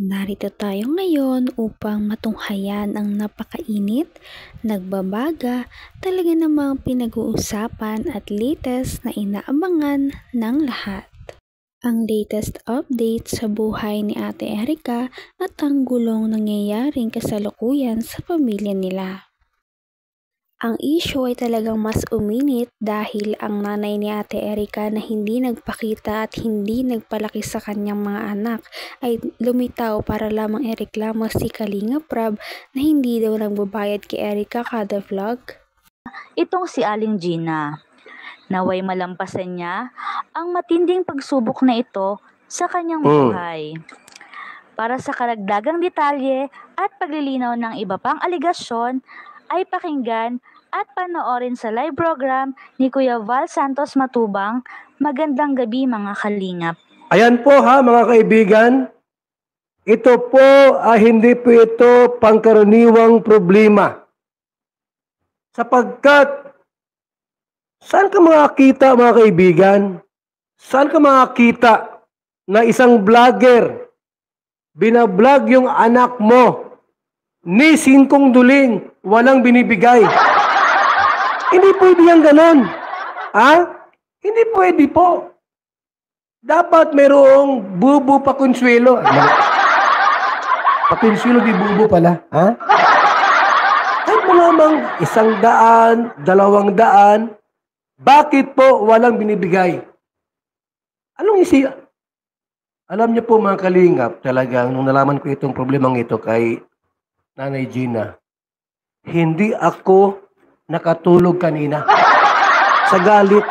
Narito tayo ngayon upang matunghayan ang napakainit, nagbabaga, talaga namang pinag-uusapan at latest na inaabangan ng lahat. Ang latest update sa buhay ni Ate Erica at ang gulong nangyayaring kasalukuyan sa pamilya nila. Ang issue ay talagang mas uminit dahil ang nanay ni Ate Erica na hindi nagpakita at hindi nagpalaki sa kanyang mga anak ay lumitaw para lamang ireklamo si Kalinga Prab na hindi daw nagbabayad kay Erica kada vlog. Itong si Aling Gina, naway malampasan niya ang matinding pagsubok na ito sa kanyang buhay. Para sa karagdagang detalye at paglilinaw ng iba pang aligasyon, ay pakinggan at panoorin sa live program ni Kuya Val Santos Matubang. Magandang gabi mga kalingap. Ayan po ha mga kaibigan, ito po hindi po ito pangkaraniwang problema. Sapagkat, saan ka makakita mga kaibigan? Saan ka makakita na isang vlogger binablog yung anak mo ni singkong duling walang binibigay? Hindi pwede yan ganon. Ha? Hindi pwede po. Dapat mayroong bubo pa konsuelo. Pakonsuelo di bubo pala. Ha? Kahit malamang 100, 200, bakit po walang binibigay? Alam niyo po mga kalingap, talagang nung nalaman ko itong problemang ito kay Nanay Gina, hindi ako nakatulog kanina. Sa galit.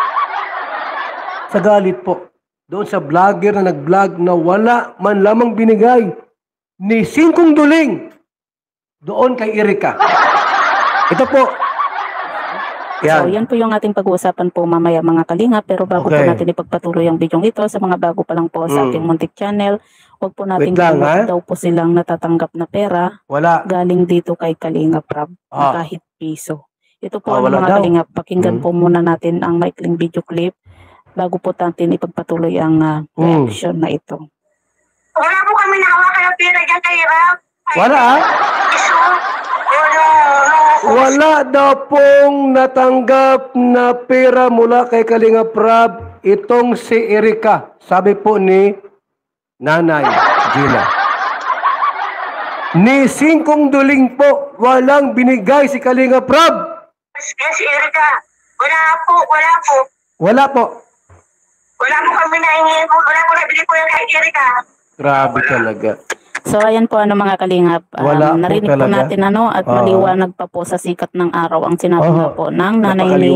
Sa galit po. Doon sa vlogger na nag-vlog na wala man lamang binigay ni singkong duling doon kay Erica. Ito po. Yan. So, yan po yung ating pag-uusapan po mamaya mga kalinga. Pero bago po natin ipagpatuloy ang video ito sa mga bago pa lang po sa ating muntik channel, huwag po natin daw po silang natatanggap na pera. Wala. Galing dito kay Kalinga Prab. Kahit piso. Ito po ang mga kalingap. Pakinggan po muna natin ang maikling video clip bago po natin ipagpatuloy ang reaction na ito. Wala po kami nahawakan ng pera dyan kay Rab. Wala Wala daw pong natanggap na pera mula kay Kalinga Prab itong si Erica. Sabi po ni Nanay Gina. Ni singkong duling po walang binigay si Kalinga Prab. Si Erica, wala po. Wala po. Wala po kami nahingi. Wala po nabili po yung kay Erica. Grabe talaga. So ayan po mga kalingap. Narinig po natin at maliwanag pa po sa sikat ng araw ang sinabi nga po ng nanay ni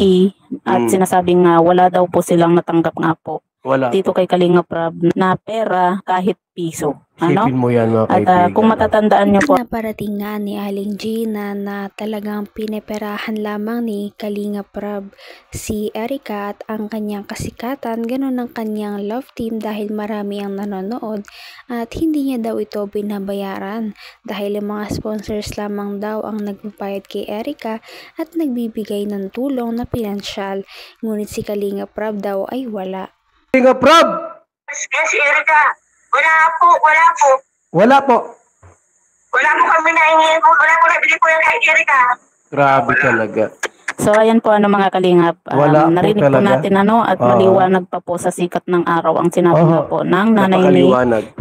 E at sinasabing wala daw po silang natanggap nga po. Wala. Dito kay Kalinga Prab na pera kahit piso. Sipin mo yan mga kaibigan. At kung matatandaan nyo po, Naparating nga ni Aling Gina na talagang pineperahan lamang ni Kalinga Prab si Erica at ang kanyang kasikatan, ganun ang kanyang love team dahil marami ang nanonood at hindi niya daw ito binabayaran dahil yung mga sponsors lamang daw ang nagbabayad kay Erica at nagbibigay ng tulong na pinansyal. Ngunit si Kalinga Prab daw ay wala. Kalinga Prab! Si Erica, wala po. Wala po. Wala po kami nahingi. Wala po nabili po yung kay Erica. Grabe talaga. So ayan po mga kalingap. Narinig po natin at maliwanag pa po sa sikat ng araw ang sinabi nga po ng nanay ni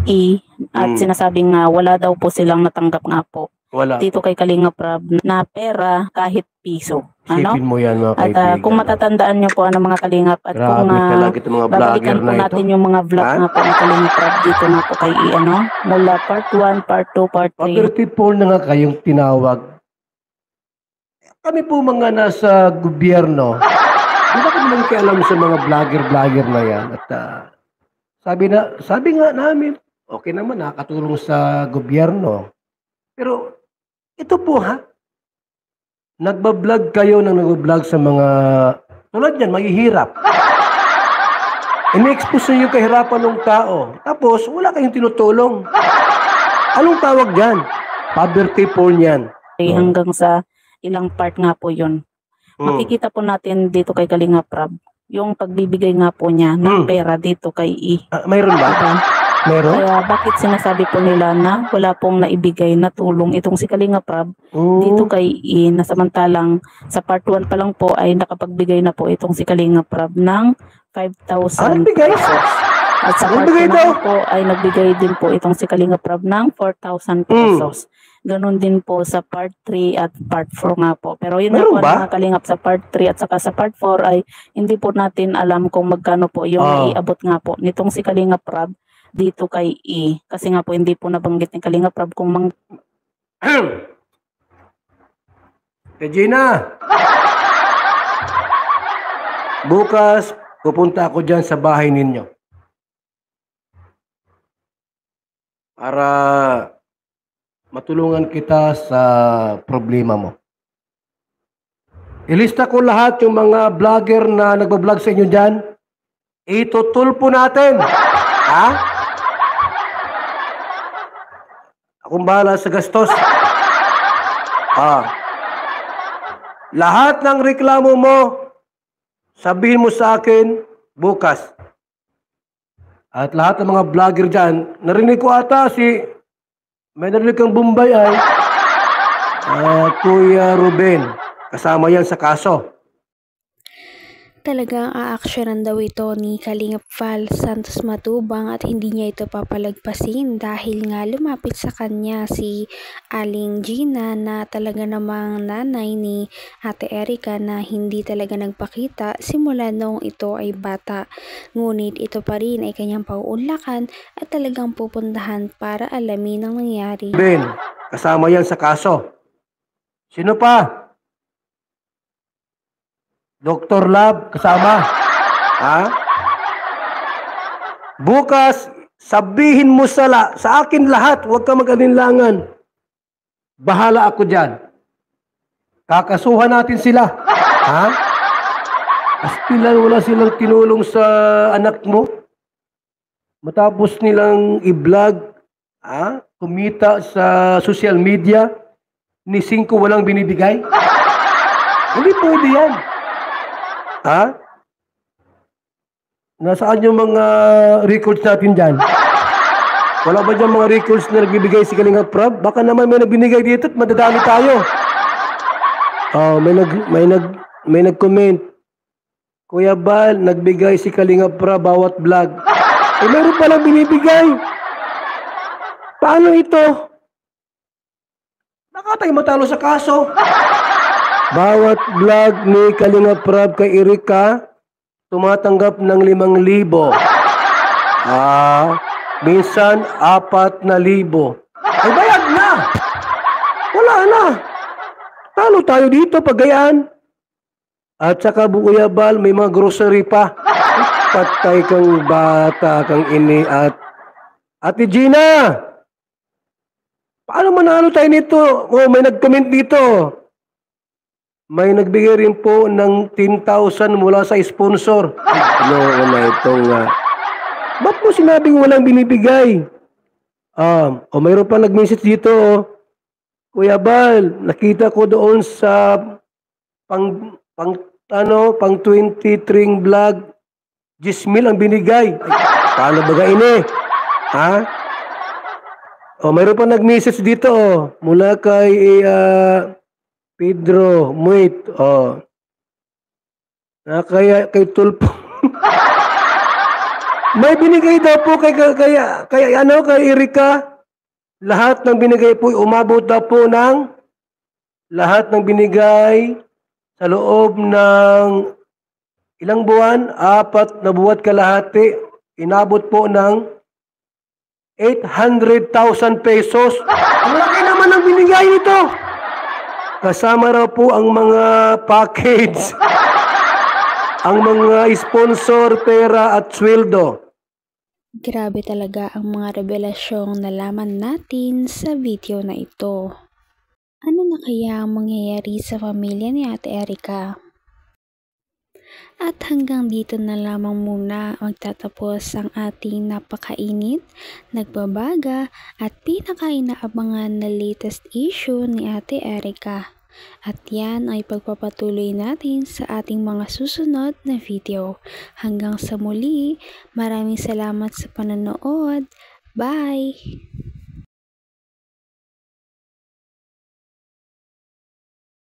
E at sinasabing wala daw po silang natanggap nga po. Wala. Dito kay Kalinga Prab na pera kahit piso. Sipin mo yan mga kaibigan. At kung matatandaan nyo po mga kalingap at kung babalikan po natin yung mga vlog nga po ng Kalinga Prab dito na po kay E mula part 1, part 2, part 3. Pag-people na nga kayong tinawag. Kami po mga nasa gobyerno. Di ba kami nagkialam sa mga vlogger na yan? At sabi nga namin, okay naman nakakatulong sa gobyerno. Pero ito po nagbablog kayo ng nagbablog sa mga tulad yan, mahihirap. Ini-expose nyo yung kahirapan ng tao. Tapos wala kayong tinutulong. Anong tawag yan? Poverty porn yan. Hanggang sa ilang part nga po yun. Makikita po natin dito kay Kalinga Prab yung pagbibigay nga po niya ng pera dito kay E. Mayroon ba? Meron? Kaya bakit sinasabi po nila na wala pong naibigay na tulong itong si Kalinga Prab dito kay I, na samantalang sa part 1 pa lang po ay nakapagbigay na po itong si Kalinga Prab ng 5,000 pesos. At sa part 2 po ay nagbigay din po itong si Kalinga Prab ng 4,000 pesos. Ganon din po sa part 3 at part 4 nga po. Pero yun nga po mga kalingap, sa part 3 at saka sa part 4 ay hindi po natin alam kung magkano po yung naiabot nga po nitong si Kalinga Prab dito kay I. Kasi nga po hindi po nabanggit ni Kalinga Prab kung Regina! Bukas, pupunta ako dyan sa bahay ninyo. Para matulungan kita sa problema mo. Ilista ko lahat yung mga vlogger na nagbablog sa inyo dyan. Itutulpo natin. Ha? Akong bahala sa gastos. Lahat ng reklamo mo, sabihin mo sa akin bukas. At lahat ng mga vlogger dyan, narinig ko ata may narinig kang Bombay ay Kuya Ruben. Kasama yan sa kaso. Talagang aaksyonan daw ito ni Kalingap Val Santos Matubang at hindi niya ito papalagpasin dahil nga lumapit sa kanya si Aling Gina na talaga namang nanay ni Ate Erica na hindi talaga nagpakita simula noong ito ay bata. Ngunit ito pa rin ay kanyang pauunlakan at talagang pupuntahan para alamin ang nangyari. Ben, kasama yan sa kaso. Sino pa? Dr. Love, kasama. Ha? Bukas, sabihin mo sa akin lahat, huwag ka mag-alinlangan. Bahala ako dyan. Kakasuhan natin sila. Ha? Astilan, wala silang tinulong sa anak mo. Matapos nilang i-vlog, kumita sa social media, ni 5 walang binibigay. Hindi pwede yan. Ha? Nasaan yung mga records natin dyan? Wala ba dyan mga records na nagbibigay si Kalinga Prab? Baka naman may nagbinigay dito at madadali tayo. May nag-comment. Kuya Bal, nagbigay si Kalinga Prab bawat vlog. Meron palang binibigay. Paano ito? Baka tayo matalo sa kaso. Bawat vlog ni Kalinga Prab kay Erica, tumatanggap ng 5,000. Minsan 4,000. Ay bayad na! Wala na! Talo tayo dito, pagayaan. At saka Kuya Bal, may mga grocery pa. Patay kang bata, kang ini at Ate Gina! Paano manalo tayo nito? May nag-comment dito. May nagbigay rin po ng 10,000 mula sa sponsor. Ano na itong... Ba't mo sinabing walang binibigay? Mayroon pa nag-message dito. Kuya Bal, nakita ko doon sa pang 23 vlog, 10,000 ang binigay. Ay, paano ba ini? Ha? Mayroon pa nag-message dito. Mula kay... Pedro Muit, kaya kay Tulpo. May binigay daw po kay Erica. Lahat ng binigay po, umabot daw po ng lahat ng binigay sa loob ng ilang buwan, 4 na buwan kalahati, inabot po ng 800,000 pesos. Ang laki naman ang binigay nito. Kasama raw po ang mga package, ang mga sponsor, pera at sweldo. Grabe talaga ang mga revelasyong nalaman natin sa video na ito. Ano na kaya ang mangyayari sa pamilya ni Ate Erica? At hanggang dito na lamang muna magtatapos ang ating napakainit, nagbabaga at pinaka-inaabangan na latest issue ni Ate Erica. At yan ay pagpapatuloy natin sa ating mga susunod na video. Hanggang sa muli, maraming salamat sa panonood. Bye!